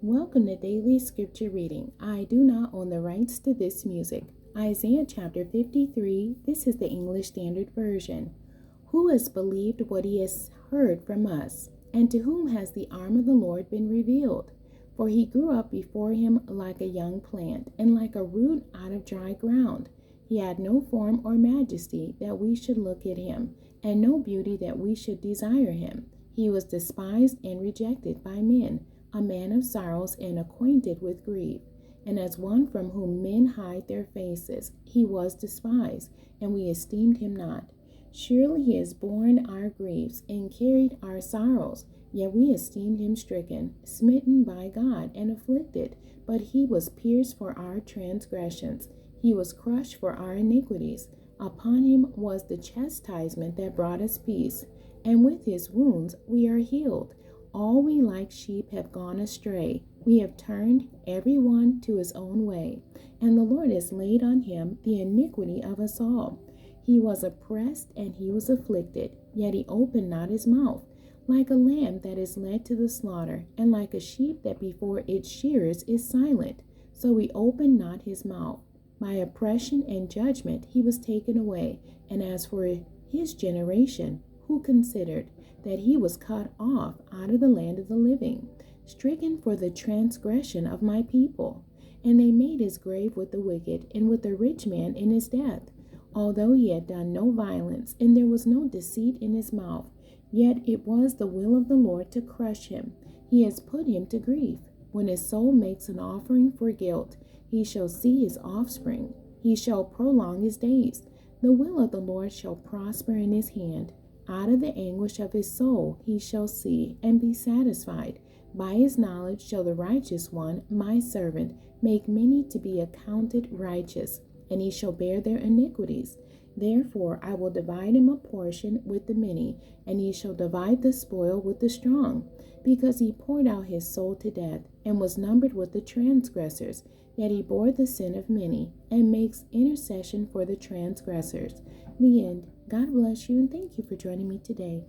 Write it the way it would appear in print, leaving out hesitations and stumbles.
Welcome to Daily Scripture Reading. I do not own the rights to this music. Isaiah chapter 53, this is the English Standard Version. Who has believed what he has heard from us? And to whom has the arm of the Lord been revealed? For he grew up before him like a young plant, and like a root out of dry ground. He had no form or majesty that we should look at him, and no beauty that we should desire him. He was despised and rejected by men, a man of sorrows and acquainted with grief. And as one from whom men hide their faces, he was despised, and we esteemed him not. Surely he has borne our griefs and carried our sorrows, yet we esteemed him stricken, smitten by God, and afflicted. But he was pierced for our transgressions, he was crushed for our iniquities. Upon him was the chastisement that brought us peace, and with his wounds we are healed. All we like sheep have gone astray. We have turned every one to his own way, and the Lord has laid on him the iniquity of us all. He was oppressed and he was afflicted, yet he opened not his mouth. Like a lamb that is led to the slaughter, and like a sheep that before its shearers is silent, so he opened not his mouth. By oppression and judgment he was taken away. And as for his generation, who considered that he was cut off out of the land of the living, stricken for the transgression of my people? And they made his grave with the wicked, and with the rich man in his death. Although he had done no violence, and there was no deceit in his mouth, yet it was the will of the Lord to crush him. He has put him to grief. When his soul makes an offering for guilt, he shall see his offspring. He shall prolong his days. The will of the Lord shall prosper in his hand. Out of the anguish of his soul he shall see and be satisfied. By his knowledge shall the righteous one, my servant, make many to be accounted righteous, and he shall bear their iniquities. Therefore I will divide him a portion with the many, and he shall divide the spoil with the strong, because he poured out his soul to death, and was numbered with the transgressors. Yet he bore the sin of many, and makes intercession for the transgressors. The end. God bless you, and thank you for joining me today.